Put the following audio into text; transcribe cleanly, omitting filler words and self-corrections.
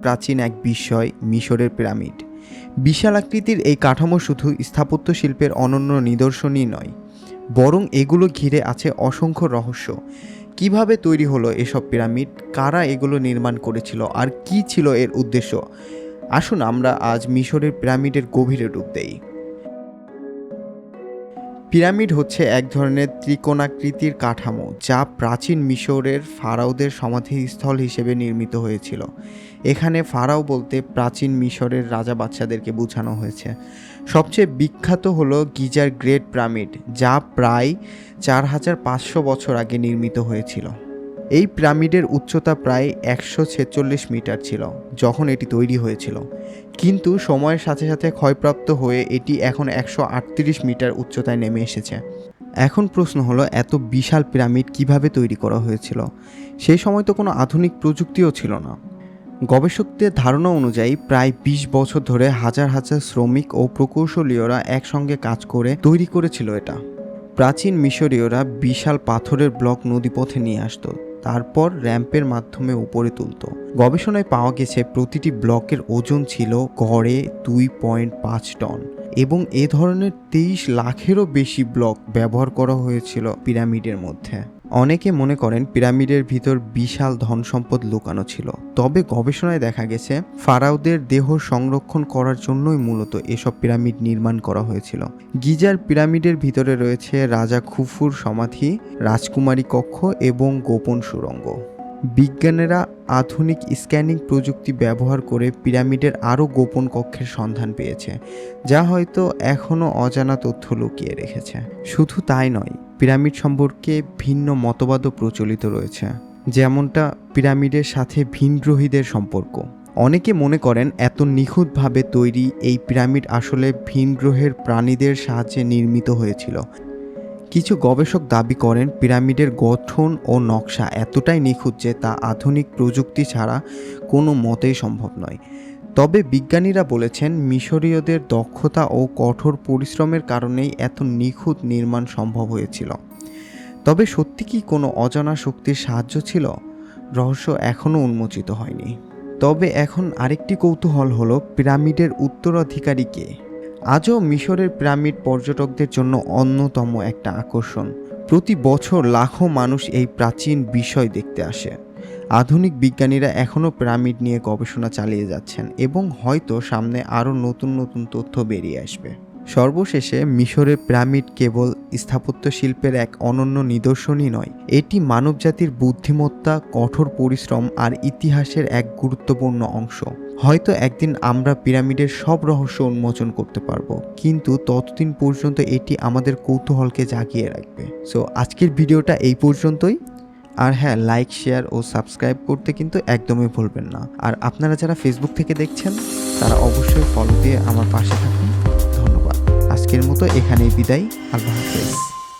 প্রাচীন এক বিস্ময়, মিশরের পিরামিড। বিশাল আকৃতির এই কাঠামো শুধু স্থাপত্য শিল্পের অনন্য নিদর্শনই নয়, বরং এগুলো ঘিরে আছে অসংখ্য রহস্য। কিভাবে তৈরি হলো এসব পিরামিড, কারা এগুলো নির্মাণ করেছিল, আর কি ছিল এর উদ্দেশ্য? আসুন আমরা আজ মিশরের পিরামিডের গভীরে ডুব দেই। পিরামিড হচ্ছে এক ধরনের ত্রিকোণাকৃতির কাঠামো যা প্রাচীন মিশরের ফারাওদের সমাধিস্থল হিসেবে নির্মিত হয়েছিল। এখানে ফারাও বলতে প্রাচীন মিশরের রাজা বাদশাদেরকে বোঝানো হয়েছে। সবচেয়ে বিখ্যাত হলো গিজার গ্রেট পিরামিড, যা প্রায় 4500 বছর আগে নির্মিত হয়েছিল। এই পিরামিডের উচ্চতা প্রায় 146 মিটার ছিল যখন এটি তৈরি হয়েছিল, কিন্তু সময়ের সাথে সাথে ক্ষয়প্রাপ্ত হয়ে এটি এখন 138 মিটার উচ্চতায় নেমে এসেছে। এখন প্রশ্ন হলো, এত বিশাল পিরামিড কিভাবে তৈরি করা হয়েছিল? সেই সময় তো কোনো আধুনিক প্রযুক্তিও ছিল না। গবেষকদের ধারণা অনুযায়ী প্রায় 20 বছর ধরে হাজার হাজার শ্রমিক ও প্রকৌশলীয়রা একসঙ্গে কাজ করে তৈরি করেছিল এটা। প্রাচীন মিশরীয়রা বিশাল পাথরের ব্লক নদীপথে নিয়ে আসতো, তারপর র্যাম্পের মাধ্যমে উপরে তুলত। গবেষণায় পাওয়া গেছে প্রতিটি ব্লকের ওজন ছিল গড়ে 2.5 টন, এবং এ ধরনের 23 লাখেরও বেশি ব্লক ব্যবহার করা হয়েছিল পিরামিডের মধ্যে। অনেকে মনে করেন পিরামিডের ভিতর বিশাল ধন সম্পদ লুকানো ছিল, তবে গবেষণায় দেখা গেছে ফারাওদের দেহ সংরক্ষণ করার জন্যই মূলত এসব পিরামিড নির্মাণ করা হয়েছিল। গিজার পিরামিডের ভিতরে রয়েছে রাজা খুফুর সমাধি, রাজকুমারী কক্ষ এবং গোপন সুড়ঙ্গ। বিজ্ঞানীরা আধুনিক স্ক্যানিং প্রযুক্তি ব্যবহার করে পিরামিডের আরও গোপন কক্ষের সন্ধান পেয়েছে, যা হয়তো এখনও অজানা তথ্য লুকিয়ে রেখেছে। শুধু তাই নয়, পিরামিড সম্পর্কে ভিন্ন মতবাদও প্রচলিত রয়েছে, যেমনটা পিরামিডের সাথে ভিনগ্রহীদের সম্পর্ক। অনেকে মনে করেন এত নিখুঁতভাবে তৈরি এই পিরামিড আসলে ভিনগ্রহের প্রাণীদের সাহায্যে নির্মিত হয়েছিল। কিছু গবেষক দাবি করেন পিরামিডের গঠন ও নকশা এতটাই নিখুঁত যে তা আধুনিক প্রযুক্তি ছাড়া কোনো মতেই সম্ভব নয়। তবে বিজ্ঞানীরা বলেছেন মিশরীয়দের দক্ষতা ও কঠোর পরিশ্রমের কারণেই এত নিখুঁত নির্মাণ সম্ভব হয়েছিল। তবে সত্যি কি কোনো অজানা শক্তির সাহায্য ছিল? রহস্য এখনও উন্মোচিত হয়নি। তবে এখন আরেকটি কৌতূহল হলো, পিরামিডের উত্তরাধিকারী কে? আজও মিশরের পিরামিড পর্যটকদের জন্য অন্যতম একটা আকর্ষণ। প্রতি বছর লাখো মানুষ এই প্রাচীন বিষয় দেখতে আসে। আধুনিক বিজ্ঞানীরা এখনও পিরামিড নিয়ে গবেষণা চালিয়ে যাচ্ছেন, এবং হয়তো সামনে আরও নতুন নতুন তথ্য বেরিয়ে আসবে। সর্বশেষে মিশরের পিরামিড কেবল স্থাপত্য শিল্পের এক অনন্য নিদর্শনই নয়, এটি মানবজাতির বুদ্ধিমত্তা, কঠোর পরিশ্রম আর ইতিহাসের এক গুরুত্বপূর্ণ অংশ। হয়তো একদিন আমরা পিরামিডের সব রহস্য উন্মোচন করতে পারবো, কিন্তু ততদিন পর্যন্ত এটি আমাদের কৌতূহলকে জাগিয়ে রাখবে। সো আজকের ভিডিওটা এই পর্যন্তই। আর হ্যাঁ, লাইক, শেয়ার ও সাবস্ক্রাইব করতে কিন্তু একদমই ভুলবেন না। আর আপনারা যারা ফেসবুক থেকে দেখছেন তারা অবশ্যই ফলো দিয়ে আমার পাশে থাকুন। ধন্যবাদ। আজকের মতো এখানেই বিদায়। আল্লাহ হাফেজ।